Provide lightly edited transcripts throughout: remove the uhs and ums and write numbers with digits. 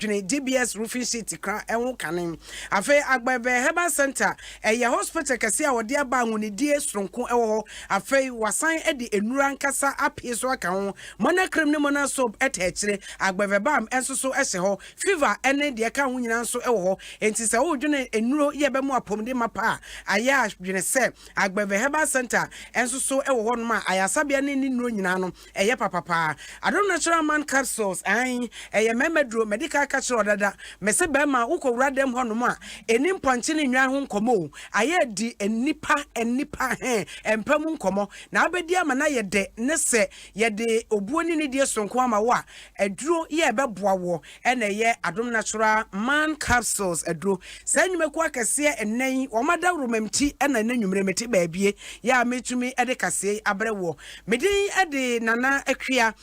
dwene DBS roofing sheet kra enwo kanem afa agbebe herbal center eye hospital kase a wode aba ahunidie sronko ewo ho afa wasan ede enura nkasa apie so aka ho mona krem ne mona soap etechire agbebe bam enso so ehye ho fever ene de ka ho nyina nso ewo ho enti se wo dwene enuro ye be mu apomde mapa aya dwene se agbebe herbal center enso so ewo ho no ma ayasabia ne nuro nyina no eye papa Adom natural man capsules ai eye memedro medical capsule dada mese be ma ukowura dem ho no ma enim ponche ne nwa ho nkomo aye di enipa he empam nkomo na abedi ama na ye de ne se ye de obuoni ne die sonko ama wo a aduro ye beboa wo ene ye Adom natural man capsules aduro sanyumeku akase ennen wo madawro mamti ena nanwumre meti baabie ya metumi ede kase abrewo medin ede nana akua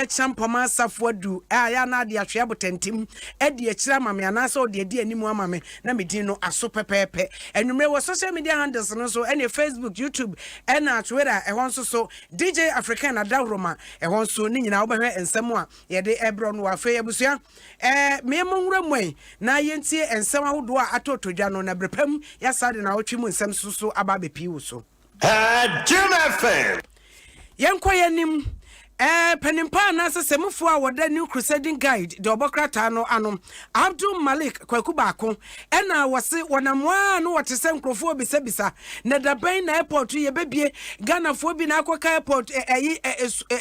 champoma safodu ya na de ahwe abotentim ede akira mame anasa ode edi animu amame na medin no aso pepepe enwumre wo social media handles no so ene Facebook YouTube ena Twitter ehon so DJ African Adawroma ehon so ni nyina wo behwe ensem a ye de ebro no afa yabusua memonwura mwen na yentie ensem ahodo a atotodwa no na brepam ya sade na otwi mu ensem so aba bepi wo so Adom FM yenkoyanim penimpa na semufo a woda new crusading guide de obokrata no anom Abdul Malik kwaku baako ena wose wonamwa no wote se nkrofo bisa na daban na airport ye bebie Ghana fo bi na akoka airport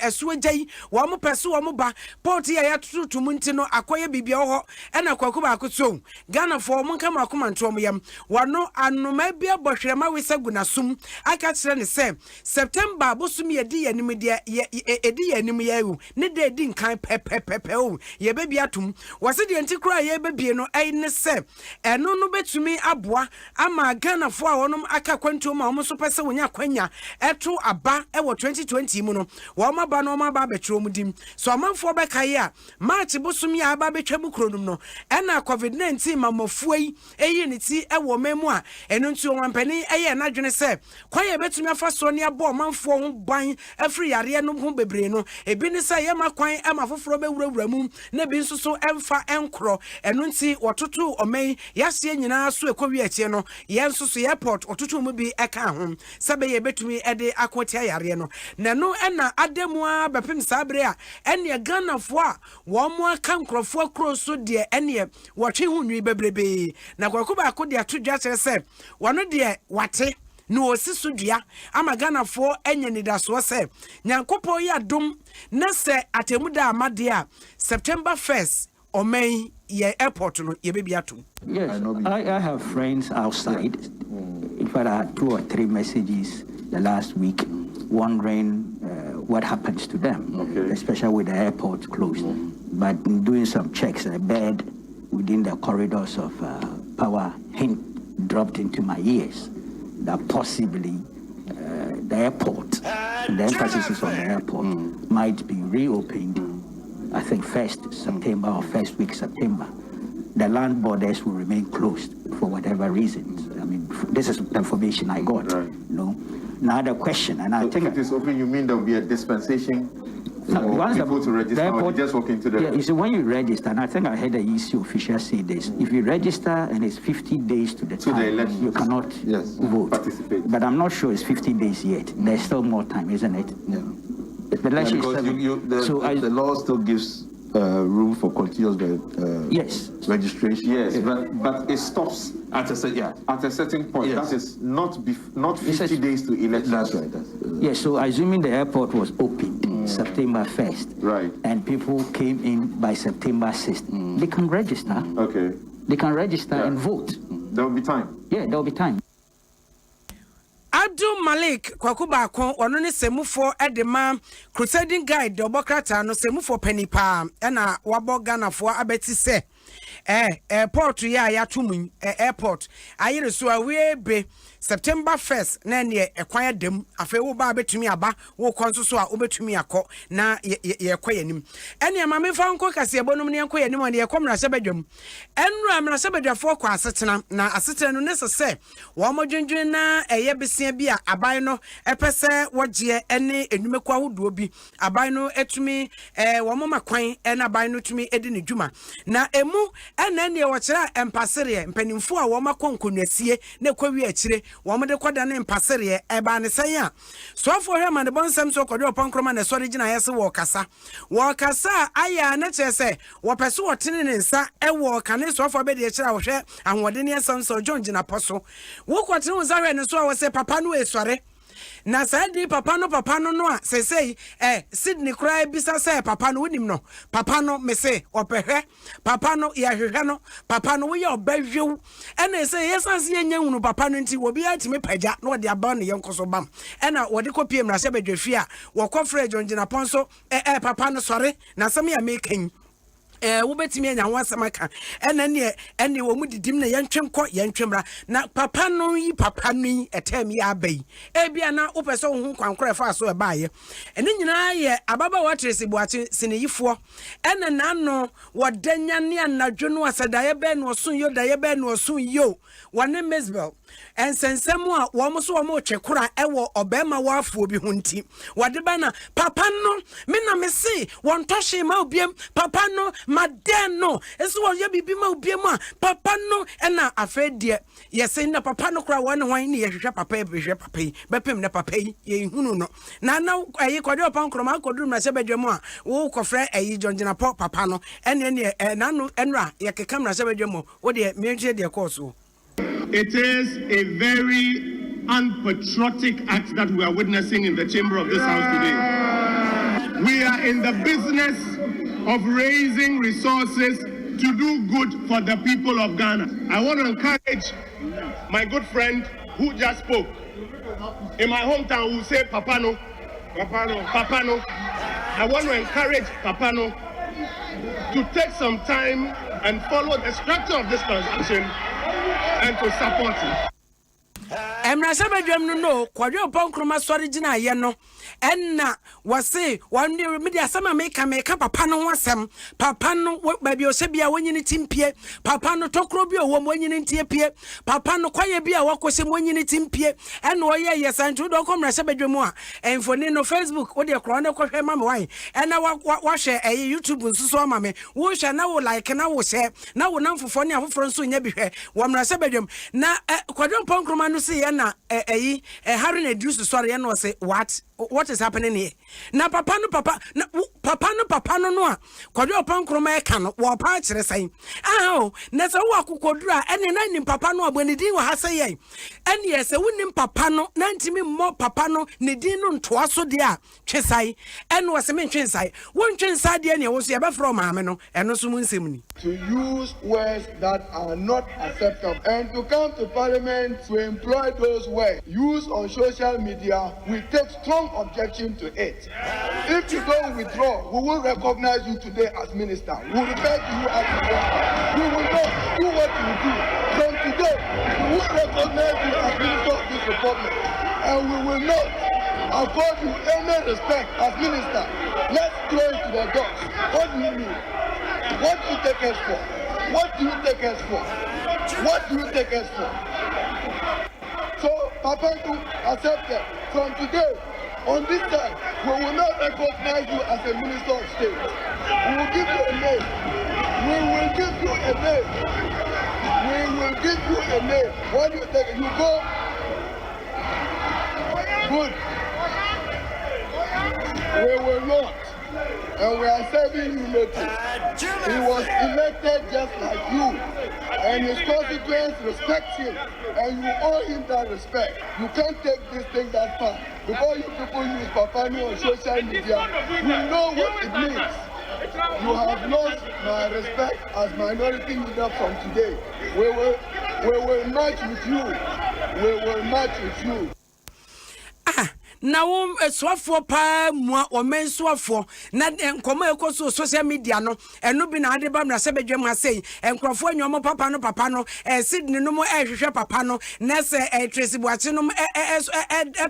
esuagyi wo mo pese wo mo ba port ya yatutu munti no akoye bibia ho ena kwaku baako so Ghana fo mo nka makoma ntom yam wano anoma bia bohwema wesagu na sum aka kire ne se September bosum ye di yanim dia edi yanim yewu ne de di nkan pepepepe o ye bebi atum wase de ntikura ye bebie no ai ne se eno no betumi aboa ama Ghana fo a wonom aka kwantu ma wo so pese wonya kwanya eto aba ewo 2020 mu no wo ma ba no ma ba betro mu dim so amanfo bekaye a March bosum ya aba betwa mu kronum no ena COVID-19 mamofuai eyi ne ti ewo memu a eno ntu wampani eye na dwene se kwaye betumi afa so ne abo manfo ho ban afri yare no ho bebre no ebi ni say yema kwan ama foforo be wurawura mu na bi nso so emfa enkro eno nti wototo omen yase nyina so ekowi atie no ye nso so airport ototo mu bi eka ho sabe ye betumi ede akotia yare no na no ena ademu a bepem sabre a ene Ghana fo a wo mo aka nkrofo akro so de ene wotwe hu nwi bebrebe na kwakuba akodi atodwa kire se wono de wate no osisu dua ama Ghana fo enye nidaso se nyankopo ya dom na se atemuda amade a September 1st omen ye airport no ye bebi atum. Yes, I have friends outside. In fact, I had 2 or 3 messages the last week wondering what happens to them, especially with the airport closed. But in doing some checks, a bed within the corridors of power hint dropped into my ears that possibly the airport, the emphasis is on the airport, might be reopened, I think 1st September or 1st week September. The land borders will remain closed for whatever reasons. I mean, this is the information I got. Right. You know? Now the question, and I think if it is open, you mean there will be a dispensation for people to register, airport, or just walk into the... Yeah, you see, when you register, and I think I heard the EC official say this, if you register and it's 50 days to the time, you cannot vote. Participate. But I'm not sure it's 50 days yet. There's still more time, isn't it? Yeah. The because the law still gives room for continuous registration. Yes, but it stops at a certain point. Yes. That is not 50 days to election. That's right. Yes. So assuming the airport was opened September 1st, right, and people came in by September 6th, they can register. Okay. They can register and vote. There will be time. Yeah, there will be time. Abdul Malik kwakuba kon ono ne semufo edema crusading guide de obokrata no semufo penipa na wabo Ghana fo abeti se airport ya tumu airport ayire so awe be September 1st na ne ekwan dem afa wo ba betumi aba wo konso so a obetumi akọ na ye kwayanim ene ma me fa nko kase ebonum ne kwayanim ne ye komra sebadwam enru amra sebadwafo kwa asetena na asetena no nesese wo modwendwen na eye besia bi a aban no epese wogye ene enumekwa hodo bi aban no etumi wo makwan ene aban no tumi edi ne dwuma na emu ene ne wo kira empasere mpanimfo a wo makonkonuasie na kwawi akire wo de kwada ne mpasere eba ne san a sofo hwe ma de bonsam so kwade opankroma na sori gina yese wo kasa aya na chese wo pese wo tene ne nsa ewo kane sofo be de kira wo hwe ahwode ne san so John gina poso wo kwatene wo zahwe ne so wo se papa no esore na sadi papa no no a sesei Sydney cry bisa say papa no wonim no papa no me say opehwe papa no ya hwehwe no papa no wo ya obahwew ena say yesanse yenya hunu papa no nti wo bia timi pagya no de aba no yenkoso bam ena wo de kopie mra se badwafi a wo kofre John Gina Ponso papa no sore na sam ya mekan wo betimi anya wasamaka ene wo mudidim na yentwenko yentwemra na papa no etem ya abai bia na wo pese wo hu kwankora fa so ebaaye ene nyina ye ababa watresi buache sineyifo ene na no wodanya ne anadwo no asadaye be no osun yo daye be no osun yo wane mesbel ensensemu a wo mo so wo mo twekora ewo obema wafo bi hunti wade ba na papa no me na me se won tohye ma obiem papa no madeno eso wo ye bibi ma obiem a papa no ena afedie yese na papa no kra won hwan ne ye hwehwe papa e hwehwe papa yi bepem na papa yi ye hunu no na ayi kwade opan kroma akodu na se badwam a wo kofre ayi John Gina papa no ene na no enra ye kekam na se badwam wo de menhwe de course. It is a very unpatriotic act that we are witnessing in the chamber of this house today. We are in the business of raising resources to do good for the people of Ghana. I want to encourage my good friend who just spoke. In my hometown, we say Papano. Papano. Papano. I want to encourage Papano to take some time and follow the structure of this transaction and to support it. Emra sabadwam no kwade opankroma sori gina ye no enna wase wande media sama meka papa no ho asem papa no ba bi o se bia wonyini timpie papa no tokro bi o wo wonyini tiepie papa no kwaye bia wakose wonyini timpie enna oye yesantu do komra sabadwam a enfoni no Facebook wo de kro ne kohwe mama wan enna wa hwe YouTube nsuso mama me wo hwe na wo like na wo share na wo namfofo ne afoforo nso nya bi hwe wo mra sabadwam na kwade opankroma no se na Harry na Drew sorry and was say what is happening here na papa no no a kwade opankroma e ka no wo pa kire sai na se wo akokodura ene na nim papa no abonidin wo ha sai yen ene ye se wonim papa no na ntimi mo papa no ne din no ntoa so de a twesai ene wo se me twensai won twensai de ne wo so ye be fro maame no eno so mun nsem ni to use words that are not acceptable and to come to parliament to employ those words used on social media. We take strong objection to it. If you don't withdraw, we will recognize you today as minister. We will refer to you as minister. We will not do what you do. From today, we will recognize you as minister of this republic, and we will not afford you any respect as minister. Let's throw it to the dogs. What do you mean? What do you take us for? What do you take us for? What do you take us for? So, Papa, to accept it. From today, on this time, we will not recognize you as a minister of state. We will give you a name. We will give you a name. We will give you a name. When you take it, you go. Good. We will not. And we are serving you notice. He was elected just like you. And his constituents respect him. And you owe him that respect. You can't take this thing that far. Because you people use Papano on social media, you know what it means. You have lost my respect as minority leader from today. We will match with you. We will match with you. na wo swafo pa mua o men swafo na nkomo ekoso social media no eno bi na ade ba mra se bedwam ha sei enkrofo anyomo papa no Sydney no mo ehwehwe papa no na se Tracy Boachi no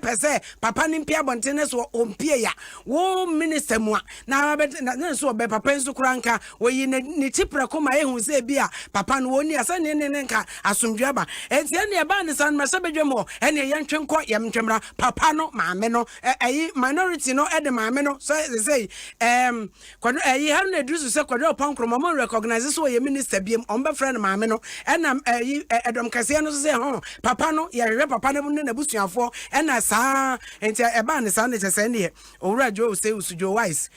pese papa ni mpia bontene so ompie ya wo minister mu na so be papa nso kuranka wo yi ne tipra koma ehu se bia papa no woni asa ne nka asomdwa ba entie ne ba ne san ma se bedwam ho ene yentwe nko yemtwemra papa no maame no minority no de maame no so say kwado ha na edusu se kwado pankro mo recognize so ye minister biem on be friend maame no na Adom kase no so say ho papa no ye hwe papa no na busuafo na saa enti eba ne saa ne chese ne owura jo say usujo wise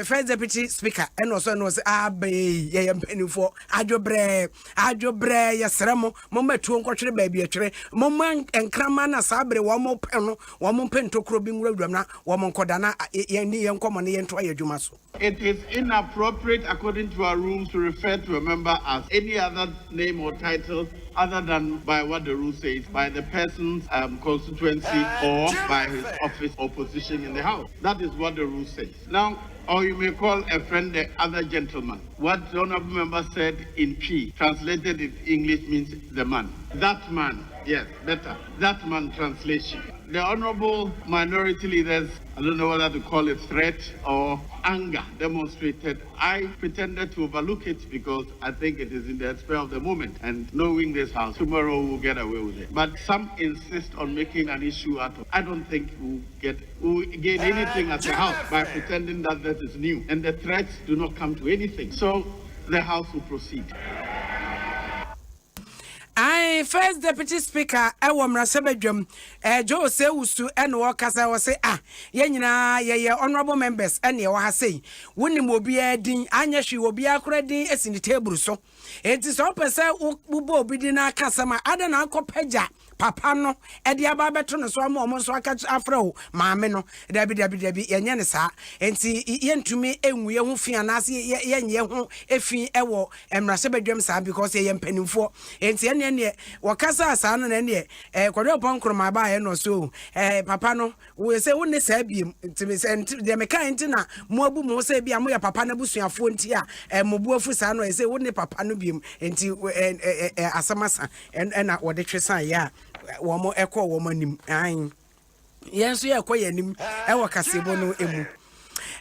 first deputy speaker no so no say abe ye mpanifo adwobre ye sremo mo matuo nkotwere ba bi atwere mo man enkrama na saa bre wo mo pe no wo mo pentokro bi nwuradwam na wo mo nkoda na ye nkomo ne ye nto ayadwuma so. It is inappropriate according to our rules to refer to a member as any other name or title other than by what the rule says, by the person's constituency or by his office or position in the House. That is what the rule says. Now, or you may call a friend the other gentleman. What the honorable member said in P, translated in English, means the man. That man, yes, better. That man translation. The honorable minority leaders, I don't know whether to call it threat or anger demonstrated. I pretended to overlook it because I think it is in the spur of the moment. And knowing this house, tomorrow we'll get away with it. But some insist on making an issue out of it. I don't think we'll gain anything as a house by pretending that that is new. And the threats do not come to anything. So the house will proceed. First deputy speaker mrasebedwam Joe say usu eno kasa wo say ye nyina ye honorable members ene wo ha say wonim obi adin anya hwe obi akora din esini table so enti so pese ubo obi din na kasa ma ada na akopagya papa no edi aba beto no so ama omo so aka afra wo maame no dabi yenye ne sa enti yentumi enwu ye ho fi anase yenye ho efi ewo mrasebedwam sa because ye mpanimfo enti ene wakasa asa no na ne kwado pankro ma ba ye no so papa no we say woni sa biem enti de meka enti na mo abu mo say bia mo ya papa na busuafo enti mo buafu sa no say woni papa no biem enti asamasa na wode twesa ya wo mo ekọ wo manim an yenso ye ekọ yanim wo kasebo no emu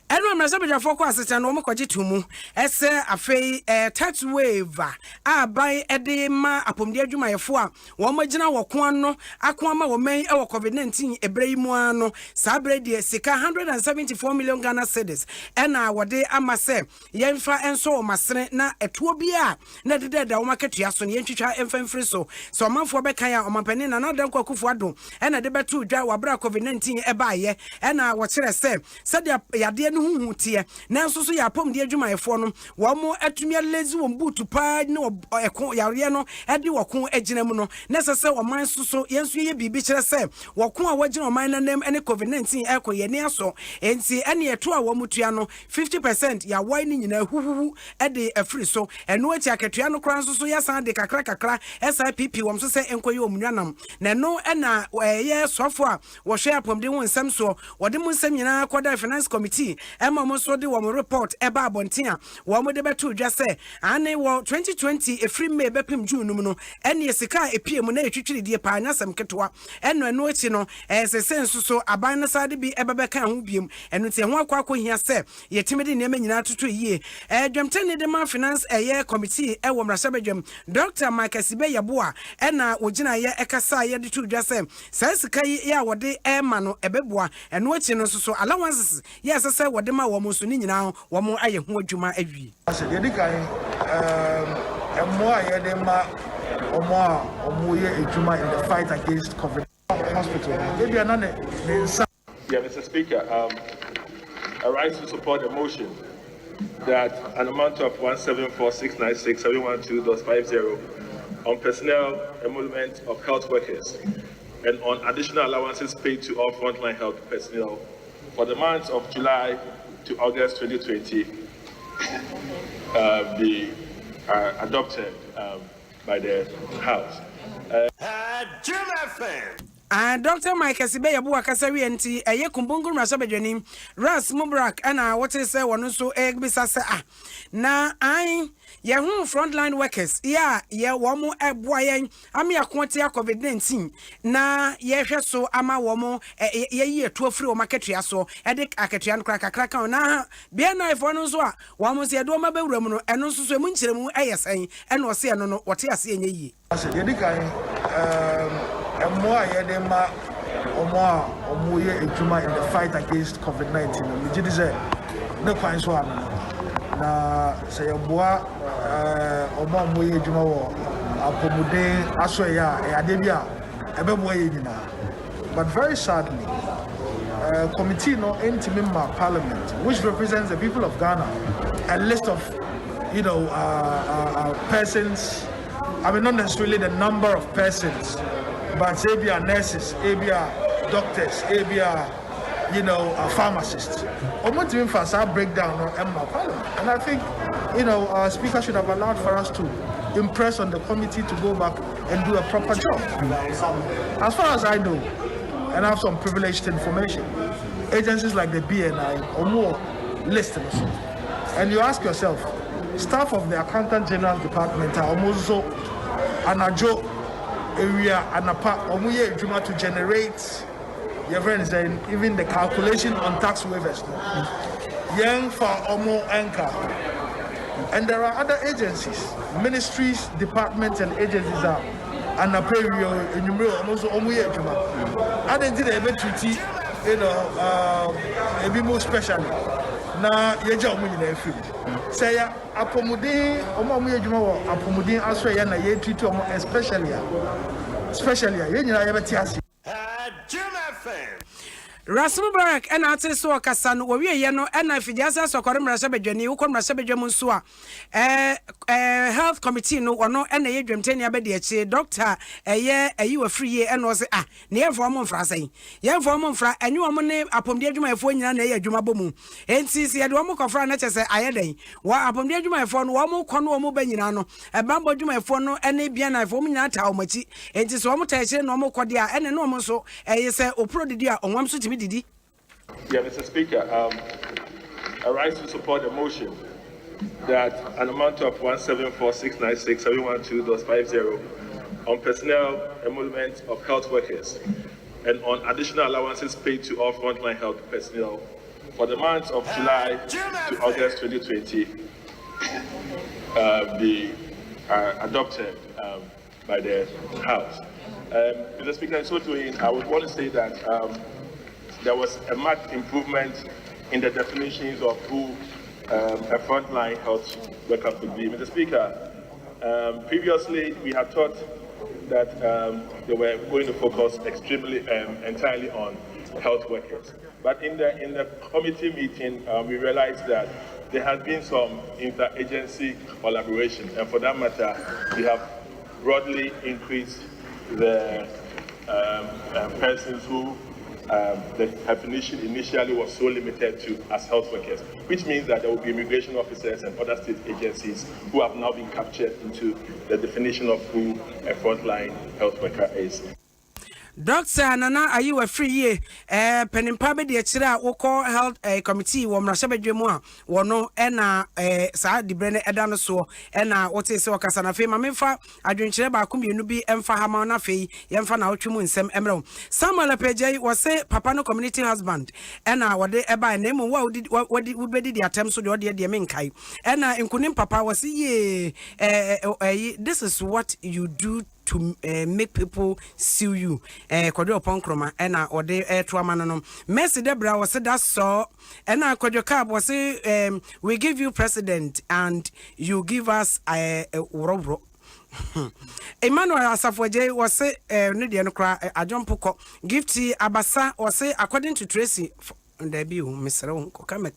eno mrasabja foko asete no mo kwaje tumu ese afei third wave abai ede ma apomde adwumayefo a wo magina woko ano akoma wo men e wo covid-19 ebreimu ano sabre de sika 174 million Ghana cedis ena wode amase yemfa enso wo masene na etuo bia na dededa wo maketua so ne yentwitwa emfamfiri so manfo bekan a omampani na nadan kwakufu ado ena de betu dwa wabra covid-19 ebaaye ena wo kire se sadia yade hu tie nanso so ya pom de adwumayefo no wo mo atumi lezi wo mbutu pa ne eko yare no ede wo ko aginam no nesese wo man so yenso ye bibi kire se wo ko a wagina wo man nanem ene covid-19 eko ye ne aso enti ene eto a wo mutua no 50% ya wai ni nyina huhuhu ede afri so eno ati aketua no kran so ya san de kakra SIPP wo so se enkoye omunwanam na no ena ye sofo a wo hwe apom de wo nsam so wo de mu nsam nyina kwada finance committee ema mo so de wo report eba abonten a wo mo de beto dwa se ane wo 2020 efri May bepim June no ene sika epie mu na etwitwiri die pa anyasem ketwa eno echi no sensu so aban na sade bi ebebeka ho biem eno tie ho akwa hia se yetimede ne ema nyina toto yie dwamten ne de man finance committee wo mrasabedwam Dr. Michael Sibe Yaboa ena ogina ye ekasa ye de to dwa se sika ya wode ema no ebeboa eno echi no so allowances yes say wode ma wo mo so ni nyina wo mo aye ho adwuma awie ye dikan emo aye de ma omo ye adwuma in the fight against COVID hospital. Yeah, Mr. Speaker, I rise to support the motion that an amount of 174,696,712.50 on personnel emolument of health workers and on additional allowances paid to all frontline health personnel for the months of July to August 2020 be adopted by the House. Jim FM. Dr. Mike Sibe Yabu Akasari enti eye kumbungu mrasabedwani Ras Mubrak ana what is say one so egbisa se na ai ye hu frontline workers ya womo eboa yen ami akonte COVID-19 na ye hwe so ama womo ye yi etu afiri o marketua so ede aketua no kraka na bia na ifo no so a womo se edo ma bewura mu no eno so so mu nkyeremu eyesen eno se eno no wote ase enye yi ase ye dikan more yedema omo ye ejuma in the fight against COVID-19 me gidi say ne kwan so na say yeboa omo ye ejuma wo apomuden aso ya ade bia ebeboa ye nyina. But very sadly committee no Intimimma Parliament, which represents the people of Ghana, a list of persons, I mean not necessarily the number of persons, but ABR nurses, ABR doctors, ABR, pharmacists. I want to emphasize our breakdown on Emma Parliament. And I think, our speaker should have allowed for us to impress on the committee to go back and do a proper job. As far as I know, and I have some privileged information, agencies like the BNI or more listed. And you ask yourself, staff of the Accountant General Department are almost so anajo area anapa omuye ejuma to generate your friends and even the calculation on tax waivers young for omo anchor. And there are other agencies, ministries, departments and agencies are anaperio enumero almost omuye ejuma and then did a bit treaty a bit more special na yeja omu nyina afiri say ya apomuden omu ejuma wo apomuden aso ya na ye treat omu especially ye nyina ye beti ase Rasmu Barak and Ate so Kasan, we ye no and if Jasa Sokorim Rasabedjani, who come Rasabedjamun Sua, health committee no or no and a dream 10 year doctor a year you were free and was near for month frasay. Young for month fra and you are money upon the Juma phone and a Jumabomu. And since he had one more confront as I day, while upon the Juma phone, one more conno benino, a bamboo Juma phone and a biana for me not how much it is one more tension, no more cordia and no more so a say or prodigia on one suit. Yeah, Mr. Speaker, I rise to support the motion that an amount of 174,696,712.50 on personnel emolument of health workers and on additional allowances paid to all frontline health personnel for the months of July to August 2020 be adopted by the House. Mr. Speaker, in so doing, I would want to say that there was a marked improvement in the definitions of who a frontline health worker could be. Mr. Speaker, previously we had thought that they were going to focus entirely on health workers. But in the committee meeting, we realized that there has been some interagency collaboration, and for that matter, we have broadly increased the persons who the definition initially was so limited to as health workers, which means that there will be immigration officers and other state agencies who have now been captured into the definition of who a frontline health worker is. Doctor Nana, are you a free year? Penimpa de Chira, we call health committee, one Rasabedjemua, one no, and Sa de Brenne Adano so, and what is so Casana Fe, Mamma, I drink Cheba, Kumbi, Nubi, and Fahamana Fe, Yanfana Chumun, Sam Emerald. Samuel Pej was say Papano community husband, and what they by name, what did the attempts to do the Menkai, and in Kunim Papa was ye, this is what you do to make people sue you. Kodio Ponkroma, and or de Truamano. Messi Debra was said that so, and Kodio Cab was say, we give you president and you give us a robro. Emmanuel Asafwaje was say, Nidian cry, a jump poko, gifty Abasa, or say, according to Tracy. Debbie, Mr. Uncle, come,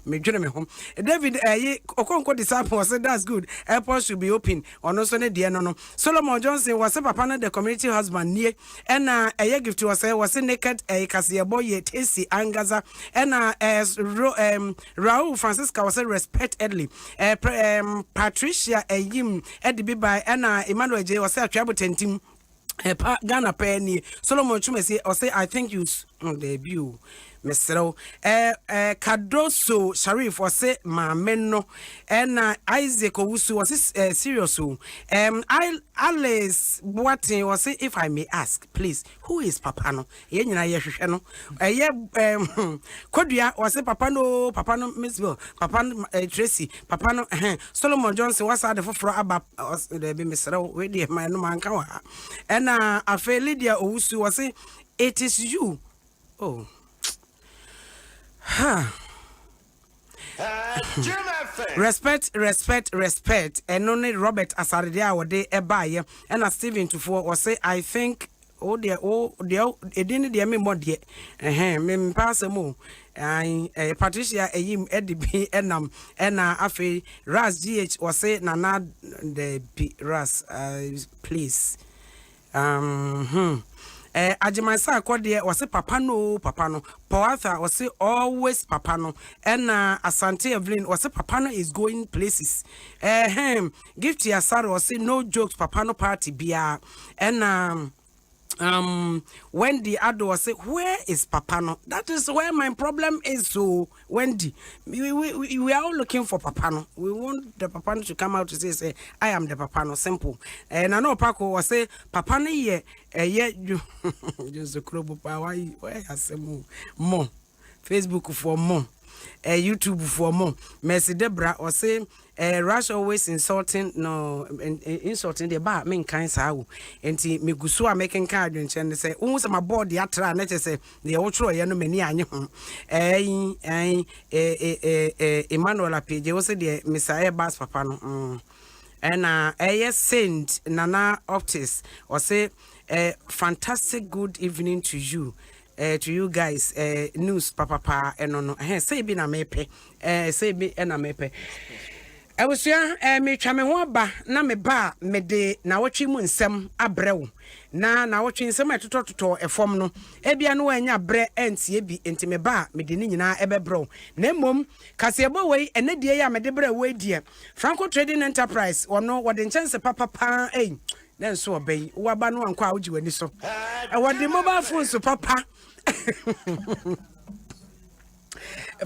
me journey home. David, Okonko disciple said that's good. Airport should be open. Or no, Sonny Diano. Solomon Johnson was a papa, the community husband near, and a gift to us was a naked, a Cassia boy, Tasty Angaza, and Raul Francisca was a respect Edley, Patricia, a Yim, Eddie by Anna Emmanuel J was a travel tenting. Ghana penny Solomon Chume say or say I think you debut Mr. Kadoso Sharif or say ma menno and Isaac Owusu was serious Alice Boatin was say if I may ask please who is Papano yenyina yehwehwe no Kodua was say Papano Miss Bill Papano Tracy Papano Solomon Johnson was at the for aba the be Mr. we dey man no man kan wa and afa Lydia Owusu was say it is you oh respect and only Robert Asardia or de ebaye and a Steven to for or say I think oh dear it didn't dear me more dear me pass a mo Patricia yim Eddie enam afe Ras GH or say nana the Ras please Ajimasa Kodia was a papano, Poatha was always papano, and Asante Evelyn was a papano is going places. Gift ya Sarah was say no jokes, papano party beer, and Wendy Ado was say, where is Papano? That is where my problem is. So Wendy, we are all looking for Papano. We want the Papano to come out to say I am the Papano. Simple. And I know Paco was say Papano ye you just a club why I say more Facebook for more. YouTube for more. Mercy Debra or say Rush always insulting insulting the bar main kind sao and me gusua making card and say almost my board the atra net say the outro ya no many anyo Emmanuel page was the Messiah Bass Papa no and Saint Nana Optis or say fantastic good evening to you guys news papa and no say be na mepe say be na mepe I was me twame ho ba na me ba me de na wotwe mu nsem abrew na wotwe nsem atototo efom no ebia no anya bre entie bi enti me ba me de ni nyina ebebrew na mom kasebo wei enedie ya me de bre wei die Franco Trading Enterprise wono wode nchance papa na nso obey wo ba no anko a wogi wani so wode mobile phone so papa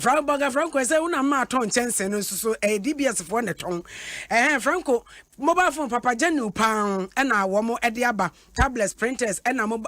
Franco say una ma ton chense no so DBS for ne ton Franco mobile phone papa janu pan na wo mo ede aba tablets printers na mo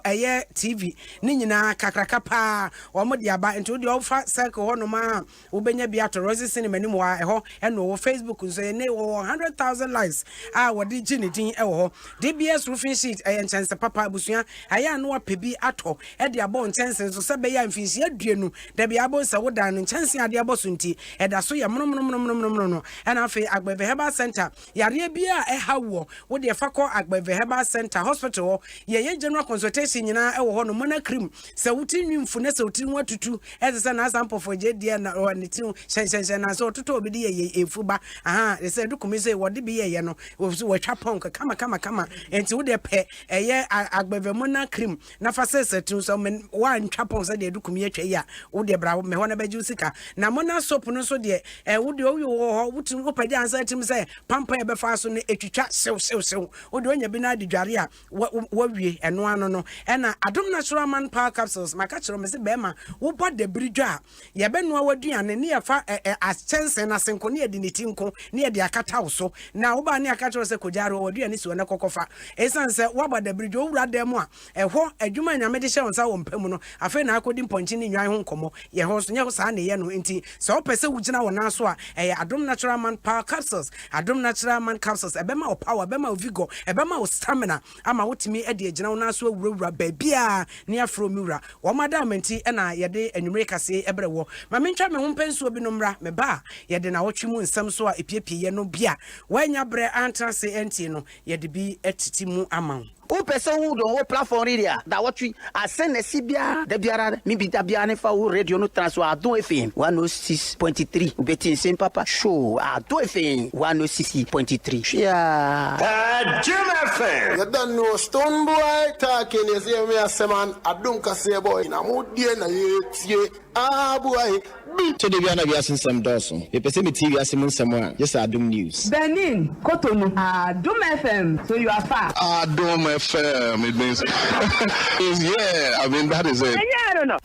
TV ni nyina kakraka pa wo mo de aba into de ofa circle ho no ma wo benya bia to Roses cinema ni mo ho na wo Facebook so ne wo 100,000 likes wo de gini din wo DBS roofing sheet chense papa busua aya no apebi ato de aba chense so se be ya mfinsi aduenu da bia abo se wo dan chense ade abo so nti da so ye no na afi Agbeve Herbal Center yare bia hawo wo de fa ko Agbeve Herbal Center Hospital ye general consultation nyina wo ho no mona cream se wuti nwimfu na se wuti nwatutu se na sample for je dia na ne ti shen na so toto obi de ye efuba they say dukumi say wo de bi ye no wo twa ponk kama enti wo de pe Agbeve mona cream na fa se tu so wan twa ponk se de dukumi atwa ya wo de bra me ho na beju sika na mona soap no so de wo de wo wuti wo padi ansa tim say pampa e be fa so ne etwitwa sew wo de onya bi na de dware a wo wie eno ano no na Adom Natural Man Power Capsules maka kiro me se be ma wo bo de bridwa ye be no awaduane ne ye fa aschense na senko ne de nitinko ne ye de akata wo so na wo ba ne akata wo se kojaro waduane si wona kokofa esanse wo ba de bridwa wo wura dem a ho adwuma nyame de hye wonsa wo mpam no afa na akodi mponchi ne nwan ho nkomo ye ho so nye ho sa na ye no enti se wo pese wo gina wona so a Adom Natural Man Power Capsules Adom Natural Man Capsules ebema o power ebema o vigor ebema o stamina ama wotimi e de gina wona so awurawura babia ne afro miwura wo madamenti na ye de anwumre kase ebre wo ma mentwa me ho mpenso bi no mra me ba ye de na wotwe mu nsam so a epiepie ye no bia wanya bre antrase enti no ye de bi etiti mu ama o person who don platform area that what we ascend sibia de biara mi bi da bia ne fa wo radio no transfer Adom FM 106.3 ubeti sem papa show Adom FM 106.3 yeah Adom FM you don't know stone boy talking is here me aseman Adom kase boy na modie na yetie boy to the Viana Viasin Dawson. A person TV as someone, just Adom News. Benin, Cotonou, Adom FM, so you are far. Adom FM. It means, yeah, I mean, that is it. Yeah, I don't know.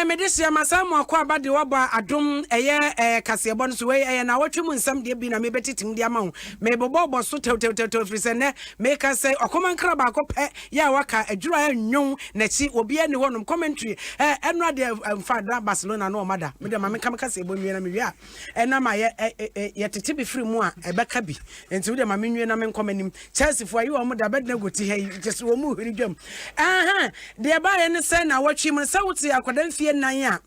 Medisia masamu akwa abade waba adom eye kasebon so we na watwemu nsam de bi na mebetitim de ama ho mebobo so tew frise ne make us say okoma nkra ba akopɛ ya waka adwura anwon na chi obi ani honom commentary eno de mfada Barcelona no mada me de ma meka kasebon nwie na mewie a na ma ye tete bi firi mu a ebeka bi enti wo de ma menwie na men komanim Chelsea fo ayi wo mo da bedna goti he just wo mu hiri dwam de ba ye ne say na watwemu sa wuti akodan fie nan a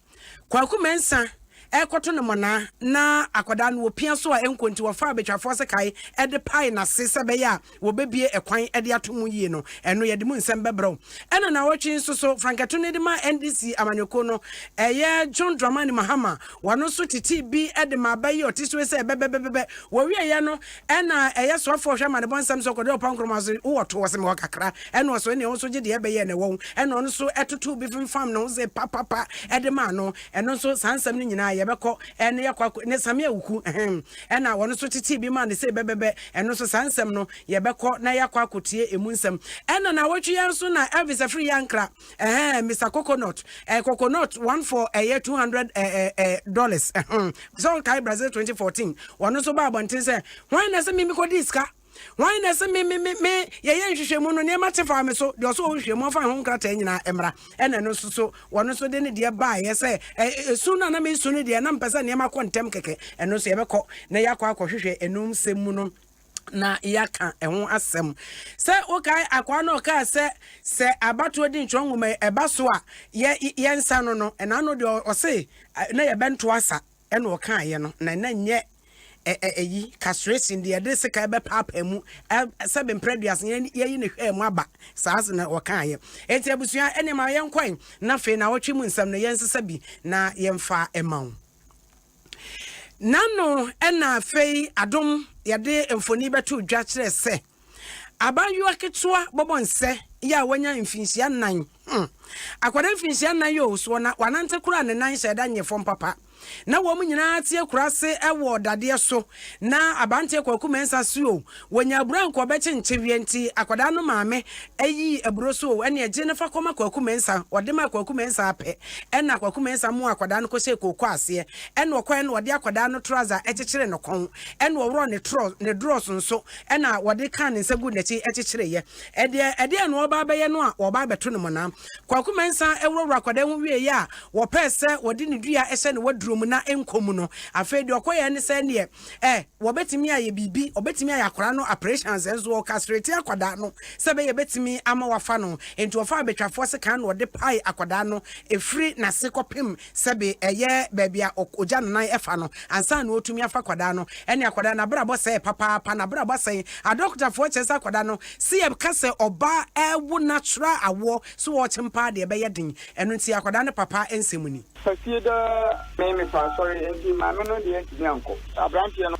kwaku mensa ekoto no mona na akoda no opia so a enkonti wo fa betwafo se kai ede pai na sese be ya wo bebie ekwan ede atomu yie no eno ye de mu nsem bebro ena na watwi so Franketo ne de ma NDC amanyoko no eye John Dramani Mahama wano so titi bi ede ma bayi otiso se bebebebe wo wie ye no ena eye so afo hwa ma de bonsam so kode opankromazo wo to wo se me wakakra ena so ne wo so gide ebe ye ne wo ena no so etutu bi fam no ze papa ede ma no eno so sansam ni nyina beko ene yakwa ne samia wuku ena wono so titi bi man se bebebe eno so sansem no ye beko na yakwa akotie emunsem ena na wotwe yanso na Elvis free yankra Mr Coconut coconut one for a year $200 so kai Brazil 2014 wono so ba bonten se why na se mimi ko diska why na se me ye nhwehwemu no ne mate fa me so de so nhwehwemu fa ho nkrata nyina emra ena no so wono so de ne de ba ye se su na me su ne de na mpesa ne makontem keke eno so ye beko na yakwa akohwehwe enum semu no na yaka ehun asem se okai akwa no ka se abato di ntwonwuma eba so a ye nsa no ena no de o se na ye bento asa ena o kan ye no na nye eyi castration de de se ka be papa mu se be preduas ye ne hwemu aba saas na o kan ye enti abusua ene ma ye nkwan na fe na wotwe mu nsam na ye nsesa bi na ye mfa emaw nano ena fe adom yade emfoni beto dwa kire se abayu aketua bobonse ya wanya mfinsia nan akwada mfinsia nan yo so na wanante kura ne nan hyeda nyefom papa na wo mu nyina tie kurase ewo dade so na abante kwaku mensa suo wonya branko be chenchewie nti akwada no maame ayi aburo so ene eje ne fa koma kwaku mensa wode ma kwaku mensa ape ena kwaku mensa mu akwada no kose koku ase ena okwan no wode akwada no trouser ekekere no kon ena woro ne dros nso ena wode kan nsa gu nachi ekekere ye ede no oba be ye no a oba beto no mona kwaku mensa eworo akwada hu wie ye a wo pese wode ne dua ehye ne waduro mu na enkomu no afedi okoye ne se ne wo betimi aye bibi obetimi aye akora no operations enzo castrate akwada no se be ye betimi ama wafa no enti ofa betwafo se kan no de pai akwada no efri na se kopim se be eye babia oja nan efa no ansa na otumi afa akwada no ene akwada na brabo se papa na brabo se adokta fo chesa akwada no se ye kase oba ewu natural awo so wo chimpa de be ye din eno nti akwada ne papa ensemuni Fasida me sorry enti ma me no de enti anko abrantie no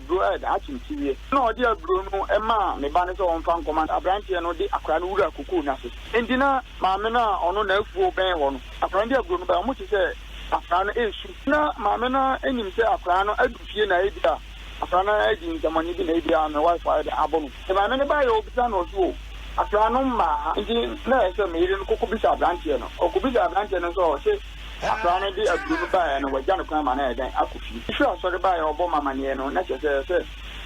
bro achimtiwie no odi abro no ema me ba ne so on fan command abrantie no de akra no wura kuku na so enti na ma me na ono na afuo ben ho no akra de abro no ba mo ti se akra no esu na ma me na enim se akra no adufie na ebia akra no edi ntamani bi na ebia na wifi de abono e ma me ne ba ye obisa no so akra no ma enti na ese me ire no kuku bi sa abrantie no okubisa abrantie no so se Afrana di aburu ba no wajano kwa mana eden akufi. Ifu asori ba ya obo mama ne no na chese se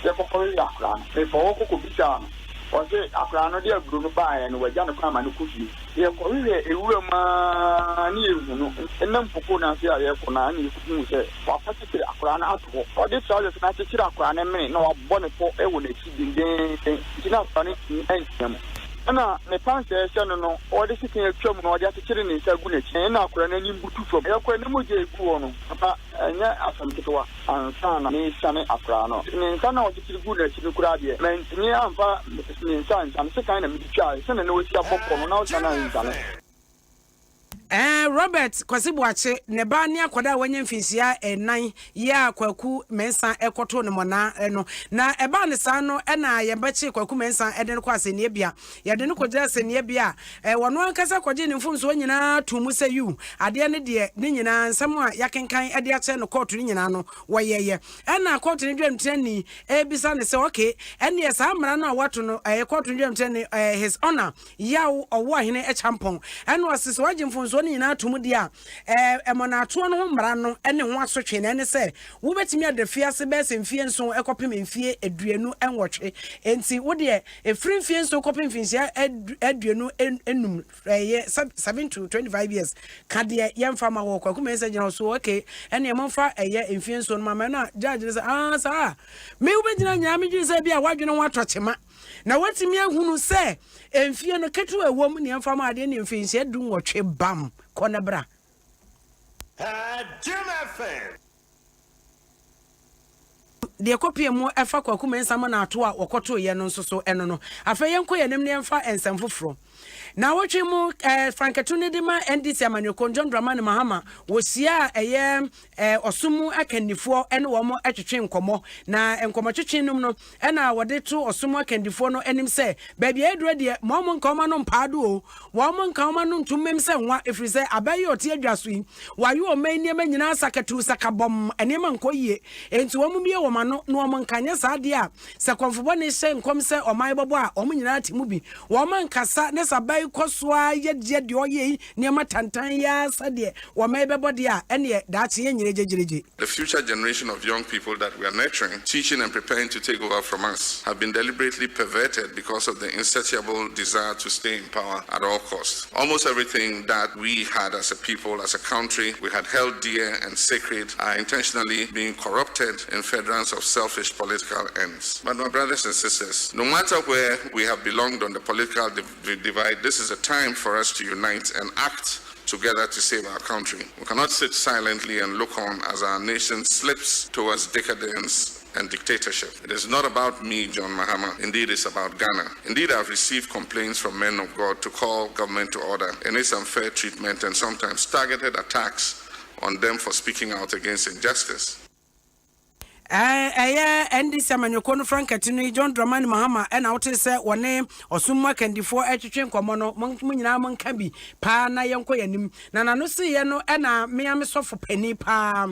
kokori afrana. E fo kokko bisa no. O se afrana di aburu ba ya no wajano kwa mana kufi. Ye ko ire ewura ma ni ewu no. Enam poko na se ya ko na ni kufu se wa fasite afrana ato. O de tsaje na chira afrana me na wa bone po ewo na chi dinde. Tina afrana ni enchemo. Ana me panse ese no odi sikin atwam no odi atekere ne nsa gu na chi na akora na nim butu fom yakwa ne moje egu no papa enya asamketewa ansa na ne sane akora no ne nsa na odi tikiri gu na chi no kura de na ntinye amfa ne nsa se kan na me twa se na ne wosi abokko no na o sana nsa ne Robert Kwasibuache ne ba ne akoda wanye mfinsia enan ya kwaku mensa ekoto ne mona no na eba ne sa no na ye bachi kwaku mensa eden kwa asenie bia ye de ne koja asenie bia wono ankasa koje ne mfumso nyina tumu se yu ade ne de ne nyina nsam a yakenkan ade ache no court ne nyina no woyeye na court ne dwamtani ebisa ne se okay ene sa amra na wato no court ne dwamtani his honor yawo owo ahene echampon ene wasese waje mfumso ne nyina tumu dia emonato no mra no ene ho asotwe ne ne se wo betimi adafia se be se mfie nso ekopem mfie aduanu enwotwe enti wo de efri mfie nso kopem mfinsia aduanu enum 7 to 25 years kade yemfa ma wo kwaku me se gina so okay ene yemfa mfie nso no ma na judge say sa me wo begina nya me dwi se bia wadwene ho atochema na watimi ahunu se mfie no ketu ewom ne yemfa ma ade ne mfinsia du nwotwe bam konebra Jim FM. de kopie mu efa kwaku mensam na ato a wokoto ye no nso eno no afa yenko ye nem ne emfa ensam foforo na wotwe mu Franketu ne dima NDC amanyoko John Dramani Mahama wosia osumu akandifo ene wo mo atwetwe nkomo na nkomo twetwe num no ena wode to osumu akandifo no enim se baabi aduro de mo mo nkoma no mpaado o wo mo nkoma no ntumem se nwa efrise abaye oti adwaso yi wayo o man niam nyina sakatu sakabom enema nkoyie enti wo mo bie wo ma no wo mo nkanya saade a sakonfo ne hye nkom se oman bobo a wo mo nyina timu bi wo mo nkasa ne sabai koswa ye de oye niam tantan ya sade wo ma bebode a ene dache ye nyire jejereje. The future generation of young people that we are nurturing, teaching and preparing to take over from us have been deliberately perverted because of the insatiable desire to stay in power at all costs. Almost everything that we had as a people, as a country, we had held dear and sacred are intentionally being corrupted in furtherance of selfish political ends. But my brothers and sisters, no matter where we have belonged on the political divide, this is a time for us to unite and act together to save our country. We cannot sit silently and look on as our nation slips towards decadence and dictatorship. It is not about me, John Mahama. Indeed, it's about Ghana. Indeed, I've received complaints from men of God to call government to order, and it's unfair treatment and sometimes targeted attacks on them for speaking out against injustice. NDC amanyoko no Franketu no John Dramani Mahama na wote se wone osumma kandifo atwetwe nkomo no munyina monka bi pa na yenko yanim na nano se ye no na me amesofo pani pa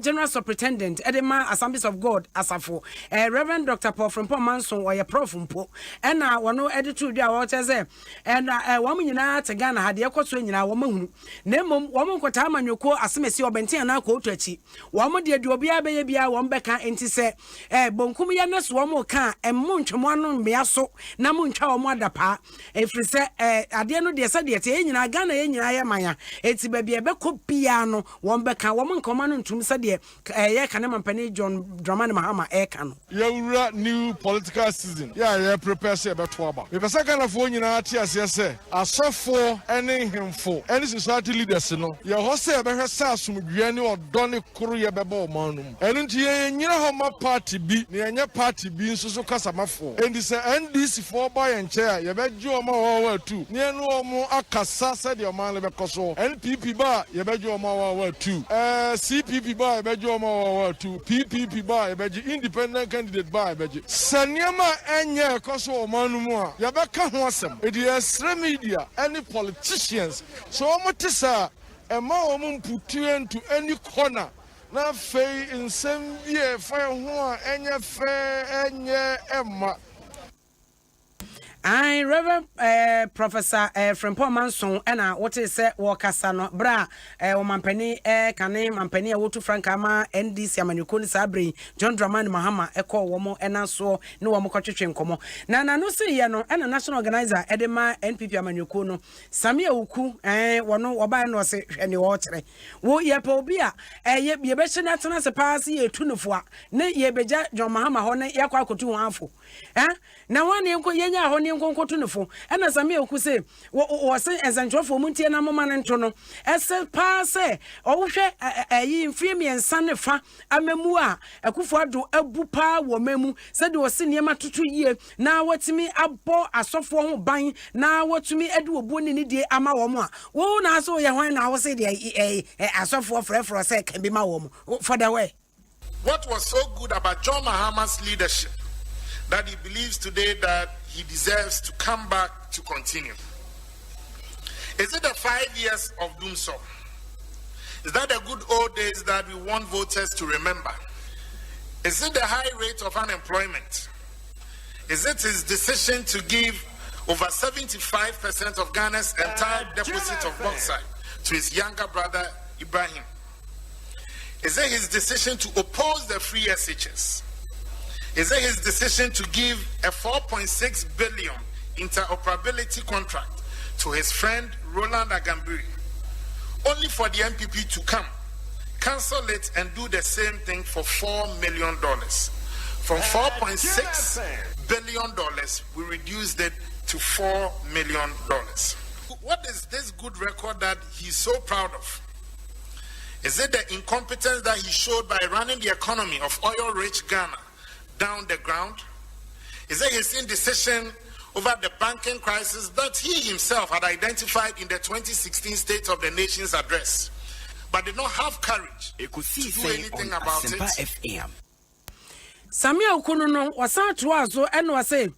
General Superintendent Edema Assemblies of God asafo Reverend Dr. Paul from Manson or prof mpo na wono editu dua wote se wo munyina te Ghana hade ekoso nyina wo mahunu na mom wo nkota amanyoko asemesi obenten na ko otuachi wo mo de obi abeye bia wo ka enti se bonkum ya neso wo ka emmu ntwemo anu mmea so na mu ntwa wo adapa efri se ade no de se de te nyina Ghana ye nyina ye manya enti ba bia be kopia no wo ka wo nkoma no ntum se de ye ka ne mampani John Dramani Mahama ka no yawura new political season ya prepare se be to aba be pesa kana fo nyina ate ase se asofo ene hemfo ene society leaders no ye ho se be hwese asomdwe ne odo ne koro ye be ba o manum ene nti nyina homa party bi ne enye party bi nso so kasamafo endi se NDC for boy enche a ye beje oma wa tu ne enu omo akasa se de oma le bekoso NPP ba ye beje oma wa tu CPP ba ye beje oma wa tu PPP ba ye beje independent candidate ba ye beje saniama enye ekoso oma nu mu a ye beka ho asem edi esre media any politicians so omo tisa ema omo mputu into any corner na fei nsem bie fa ho a enye fe enye emma Reverend Professor from Manson na what is say wakasa no bra o mampani kane mampani a wotu frankama NDC amanyoko ni sabri John Dramani Mahama ekọ wo mo na so ne wo mo kwetwe nkomo na no se ye no na national organizer edema NPP amanyoko no Samia Uku wono oba no se hwene wo kire wo ye pa obi a ye be hye na tena se pass ye tunufo a ne ye beja John Mahama ho ne yakwa akotu ho afo na wane enko yenya ho ne ni nkonkoto ne fo ena Samia oku se wo se ensantrofo muntie na mama ne nto no ese pa se owhwe ayi mfie miensa ne fa amemu a Akufo Addo abu pa wo memu se de wo se niema toto yie na watimi abo asofo ho ban na watumi ede wo boni ni die ama wo mo a wo na so ye hwan na wo se de asofo frefro se kan bi ma wo mo for the way. What was so good about John Mahama's leadership that he believes today that he deserves to come back to continue? Is it the 5 years of doom so? Is that the good old days that we want voters to remember? Is it the high rate of unemployment? Is it his decision to give over 75% of Ghana's entire deposit of bauxite to his younger brother Ibrahim? Is it his decision to oppose the free SHS? Is it his decision to give a 4.6 billion interoperability contract to his friend Roland Agambiri, only for the MPP to come, cancel it and do the same thing for $4 million? From $4.6 billion, we reduced it to $4 million. What is this good record that he's so proud of? Is it the incompetence that he showed by running the economy of oil-rich Ghana down the ground? Is it his indecision over the banking crisis that he himself had identified in the 2016 State of the Nation's address, but did not have courage to do anything about it? Samia Okunu no wasa toazo eno wase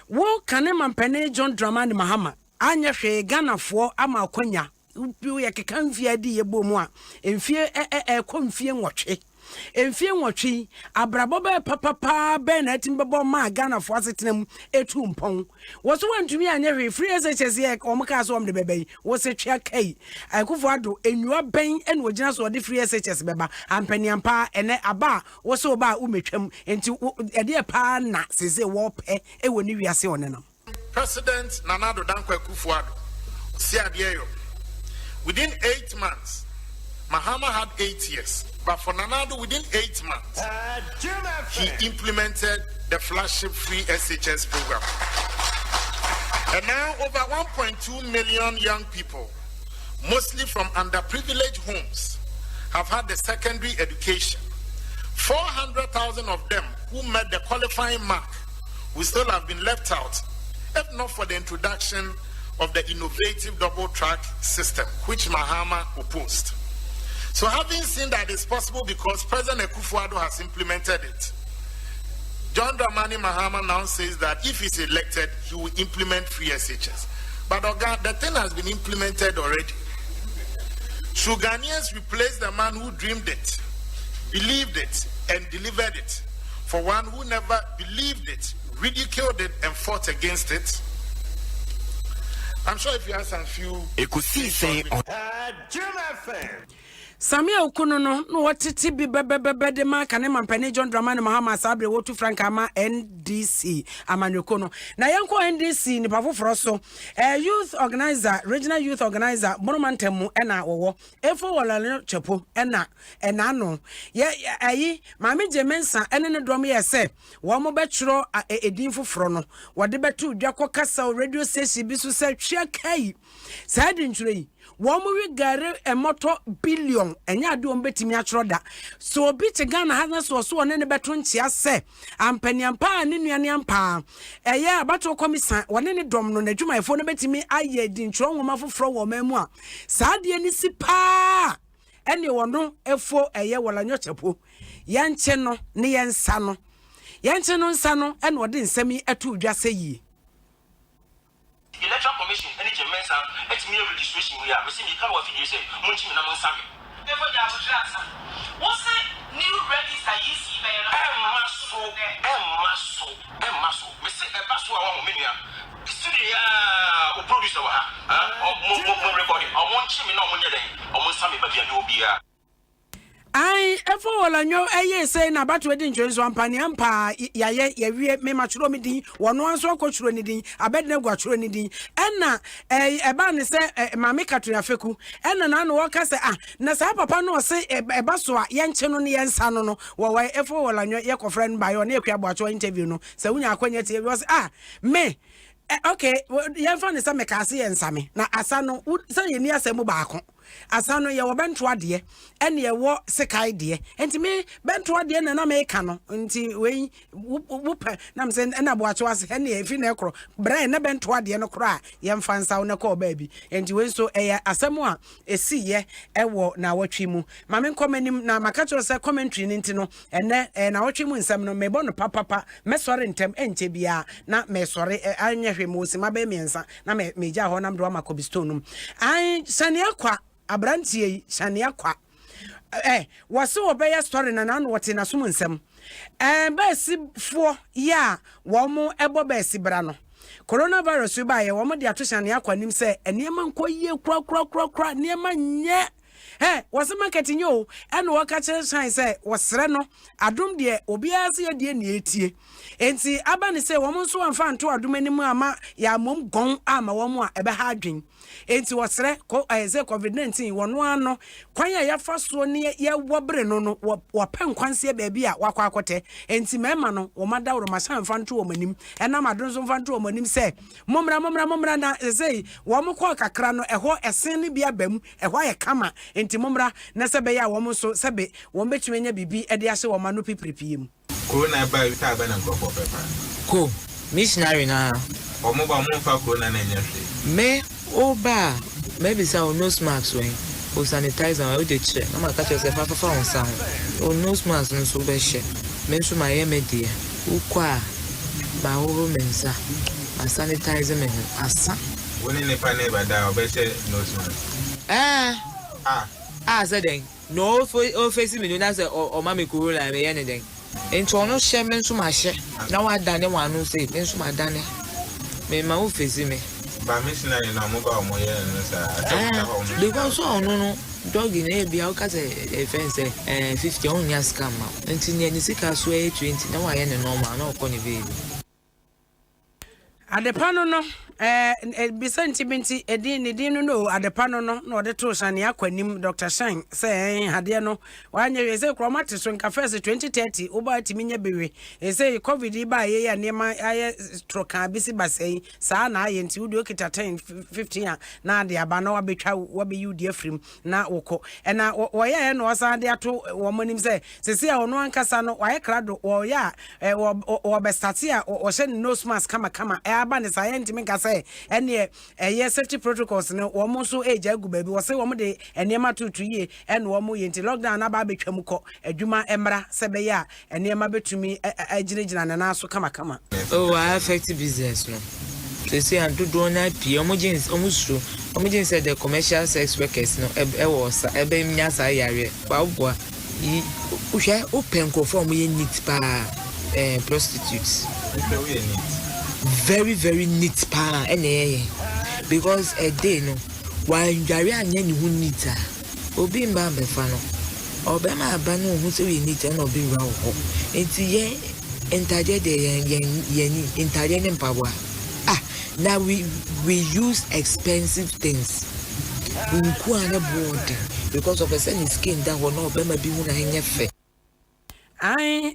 wo kane mampene John Dramani Mahama anya hwe Ghana fo ama akwanya upiu ya kekamfie adi yebo mu a emfie komfie nwotwe emfie nwotwe abrabo be papa be na timbebo ma Ghana fo asetenam etu mpon wo so wantumi anya hwe free SHS ye omka so omde bebe wo se twa kai Akufo Addo enua ben ene ogina so de free SHS beba ampani ampa ene aba wo so ba umetwam enti ede pa na sese wo pe e woni wiase one no. President Nana Addo Dankwa Akufo Addo si adeyo. Within 8 months, Mahama had 8 years, but for Nana Addo, within 8 months, he implemented the flagship free SHS program. And now over 1.2 million young people, mostly from underprivileged homes, have had the secondary education. 400,000 of them who met the qualifying mark will still have been left out, if not for the introduction of the innovative double-track system, which Mahama opposed. So having seen that it's possible because President Akufo Addo has implemented it, John Dramani Mahama now says that if he's elected, he will implement free SHS. But the thing has been implemented already. Should Ghanaians replace the man who dreamed it, believed it, and delivered it for one who never believed it, ridiculed it, and fought against it? I'm sure if you ask a few, it could see say on Samia Okunu no watiti bi bebe de ma kane mampane John Dramani Mahama sabre wotu franka ama NDC amanyoko no na yanko NDC ni pafoforo so youth organizer, regional youth organizer monumentemu ena wowo efo wala chepo ena no ye ayi mame jemensa ene ne dom ye se wo mo betro edin foforo no wode betu dwakọ kasa radio station bi so se twa kai saadi ntwere Womu gare a moto billion and ya do betimi atroda. So bit Ghana has so one any betron chia se and pennyampa and niampa. A ya battle commissar one any dom no juma phone betimi aye din tron woman for fro memoir. Sadi any sipa any one no efo a year while on your chapo. Yan cheno ni yan sano. Yan cheno sano and what didn't send me a two just say ye. Electoral Commission, any Germans are ethnic registration. We are receiving the of you say, Munchim and Monsami. Therefore, they are what's the new register? You see, muscle, Mr. Abasso, our mania. Studio producer, or recording, or Munchim and Monsami, but you will be. I efo wala nyo say na batu wedding jones wampani ampa ya wie me maturo mi din wono anso akoturo ni din abedne gwaturo ni din enna eba ne se mame katuna feku enna na no woka se na sa papa no se eba so a ye nche no ne ye nsa no wo efo wala nyo ye kofra no ba yo na ekwa boacho interview no se wunya akwanya tie we say me okay, yɛn fa ne sɛ mekase yɛ nsame na asa no sɛ yɛni asɛm baako asa no yɛwɔ bɛnto adeɛ ɛne yɛwɔ sekai deɛ enti me bɛnto adeɛ na meka no nti wei wopɛ na msɛ ɛna boacho ase ɛne efi na ɛkoro brɛ na bɛnto adeɛ no koro a yɛmfa nsaw na kɔ baabi enti wei so ɛyɛ asɛm a esi yɛ ɛwɔ na wɔtwe mu ma me nkɔmanim na maka kyerɛ sɛ commentary ne nti no ɛnɛ na wɔtwe mu nsɛm no mebɔ no papa mɛsɔre ntɛm ɛnkyɛ bia na mɛsɔre anyɛ hwɛ mo sima bɛ miɛnsa na megya hɔ nam do ama kɔbistone no sania kwa abrantie yi sania kwa wɔse wɔbɛyɛ story na no wɔte na som nsɛm bɛsi fo ya wɔn ɛbɔ bɛsi bra no coronavirus ba yɛ wɔn de ato sania kwa nim sɛ nneɛma nkɔ yie kura nneɛma nyɛ wɔse marketing yo ɛna wɔka kyerɛ shan sɛ wɔsrɛ no adom deɛ obiara se yɛ deɛ ne etie enti aba ne sɛ wɔn nso amfa nto adom anim ama ya mom gon ama wɔn a ɛbɛha adwen enti wɔsrɛ sɛ covid-19 wɔno ano kwan a yɛfa so ne yɛwɔ bere no wɔpɛ nkwansie baabi a wakɔ akɔtɛ enti mɛma no wɔma dawro ma shan mfa nto wɔn anim ɛnam adom nso mfa nto wɔn anim sɛ momra na sɛ wɔn kɔ kakra no ɛhɔ ɛsen ne bi abam ɛhɔ ayɛ kama enti momra na sɛ bɛyɛ a wɔn so sɛbe wɔn betumi nya bibi ɛde ahyɛ wɔn no pipiripie mu corona ba ta ba na nkɔfɔ pɛpa ko missionary na ɔmo ba mo fa corona na nya hwɛ me oba maybe say on nose mask when o sanitizer o de check na ma ka che say fa on sound o nose mask no so be hye me so ma ye media ukwa ba o mensa a sanitizer me asa woni ne pa ne ba da o be hye nose mask say then no o face me na say o ma me corona me ye ne den enti ono hye me so ma hye na wa dane wa no say me so ma dane me ma o face me ba missionary na mo ba mo ye no sa because no dog in e bia o ka say fence 50 on ya scam enti ne ni sika so 20 na wa ye ne normal na o ko ne baby adepano no bisanti binti edin no adepano no na ode to sane akwanim Dr. Shine say hade no wanye we say kromate so nka first 2030 oba timinya bewe say covid ba ye ya nema aye stroke bisi basai saa na aye nti wudi okita 10 15 na ade aba na wabetwa wabeyu die afrim na wokọ na woye no osan de ato wo manim say sesi a ono ankasa no waye krado wo ya wo bestati a wo hye nose mask kama aba ne science me ka say ene safety protocols no wo mo so age agu baabi wo say wo mo de enema tutu ye ene wo mo ye nti lockdown na ba betwam kọ adwuma emra sebe ya enema betumi agirigina na na so kama oh affect business no say and do na pie omujins said the commercial sex workers no was nya sa yare ba boa uhwe open ko form ye neat pa prostitutes very very neat pa because a day no while jare anya ni hu neat obi mba be fa no obema aba no hu se we neat na obi wa ho enti ye entaje de ye entaje ne mpaboa now we use expensive things unku ana board because of a certain skin that will not obema bi hu na enyefe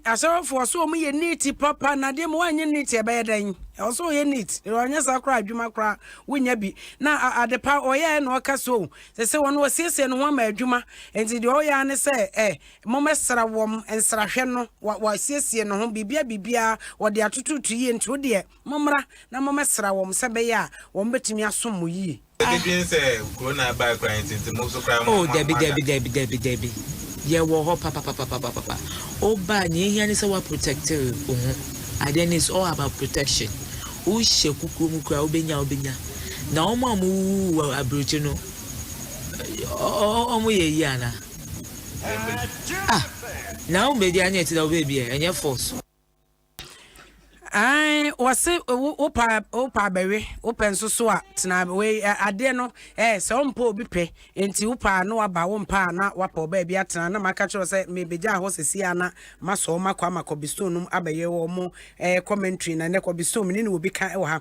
aso for so mu ye neat papa na de mo anye neat e be dan also ye neat onye sakra adwuma kra wonya bi na adepa oye na oka so se won wo siesie no ho ma adwuma enti de oya ne se mo mesra wom ensrahwe no wa siesie no ho bibia wo de atotutu ye enti wo de momra na mo mesra wom se be ya wo betimi asom mo yi Debi say corona ba kra enti mo so kra mo debi ye wo ho papa oba ni hia ni say wa protect ohun and then it's all about protection o she kuku mu kra obenya na omo amu abroche no omo ye yi ana na o media anya ti da obebi enye force wase opa bewe open so a tena we ade no se ompo obi pe enti opa no aba wo mpa na wapa oba bia tena na maka kyo se mebeja ho sesi ana maso makwa makobistonum abaye wo mo commentary na ne kobistom ni obi ka wo ha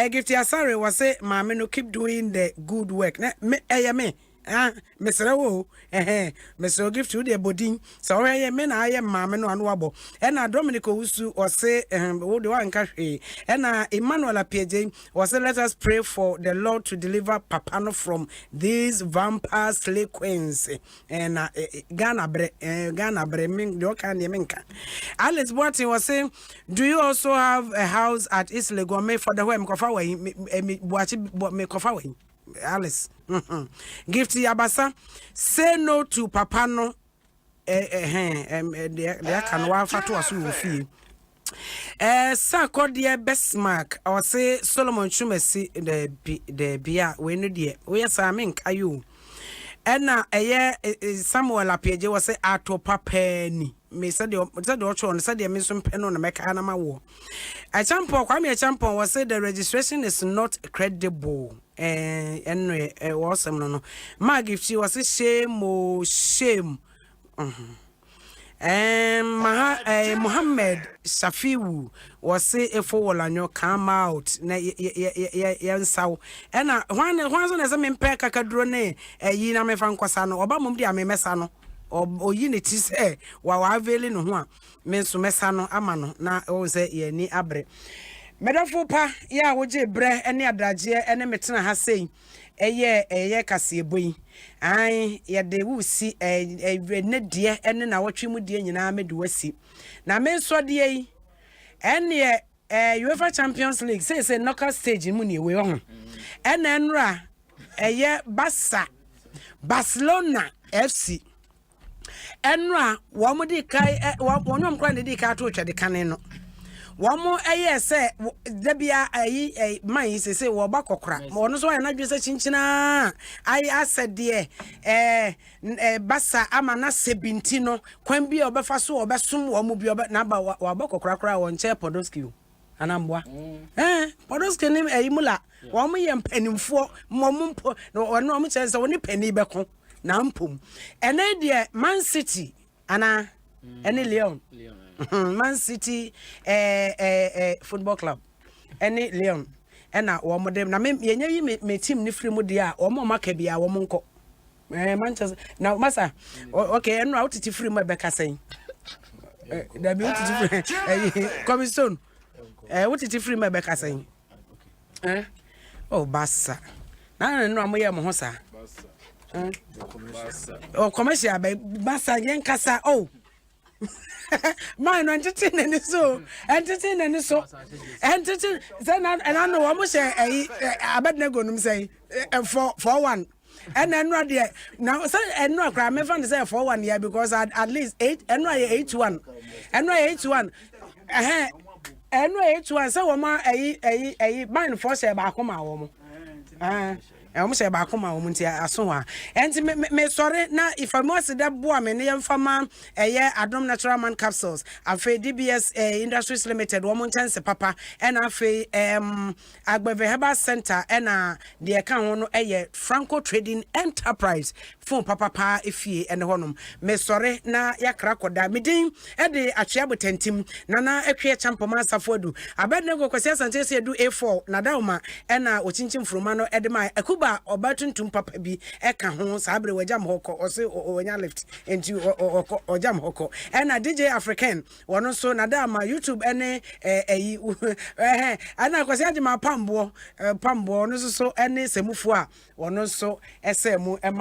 gift asare wase maame no keep doing the good work na me Mr. Wo, Mr. Gift to the bodin. So I am men, I am mamma no anwabo. And Dominico Usu or say, what do I encourage? And Emmanuel Apj was say, let us pray for the Lord to deliver Papano from these vampire slay queens. And Ghana Breming, Doka Yemenka. Alice Boatin was saying, do you also have a house at East Legome for the way Mkofawe? Me Kofawe? Alice. Gift Yabasa. Say no to Papano. There can wa fatu asu fi. Sir Cordia best mark or say Solomon Chumesi the bia we no die. We asamink ayu. Ena Samuel Apieje was say ato papeni. Me said the ocho said the mission pen on the mekanama war. A champion, Kwame Champion was said the registration is not credible. And was some no. My gift she was a shame. Muhammad Shafiu was say a fool and you come out na so and one as a mempeka kadrone yina me fankwasa no oba mum dia me mesa no o unity say wa aveli no ho a me so mesa no ama no na o say ye ni abre medafo pa ya wo je bre ene adraje ene metena ha sei eye kaseboyi ai ye de wusi ne de ene na wotwe mu de nyina me de wasi na me so de yi ene UEFA Champions League say knockout stage mu ne we ho ene enra eye Barcelona FC enra wo mu de kai wonum kran de kai to twa de kan no Wamo say Debia my say wo ba kokra mo no so na dwese chinchina I said there basa ama na 70 no kwan bia obefa so obesom wo mu bia na ba wa ba kokra kra won che Podolski anamboa Podolski ni mula wo mo ye mpanimfo mo mpo no no mo che se woni pani beko na mpom ene de Man City ana ene Leon Man City football club any Leon ena wo modem na me yenye me team ni free mu dia wo mo maka bia wo monko Manchester na masa okay eno out ti free mu be kasen da bi out ti free commission out ti free mu be kasen oh bassa na no amoye mo ho sa oh commercial be bassa yen kasa oh Man, entertain so. Then I know what say I bet no say for one. And then right there now say and no cry me fan say for 1 year because at least 8 and no 81 and no 81 and no 81 say wo ma man for say ba ko ma wo mo say ba ko ma wo nti aso ha enti me sorry na if I must that boa me ne yemfama Adom Natural Man capsules afi DBS Industries Limited wo mo chance papa and afi Agbeve Herbal Center and de ka ho no Franco Trading Enterprise phone papa efie ene honum me sorry na yakra koda medin de atweabo tentim na atwe champoma safodu abednego kwasi asante se edu A4 na dauma ena ochinchim fruma no edema akuba obatuntum papa bi eka ho sabre wajam hoko ose onya left enti ojam hoko ena DJ African wono so na dama YouTube ene ana kwasi ajima pambo no so ene semufu a wono so esemu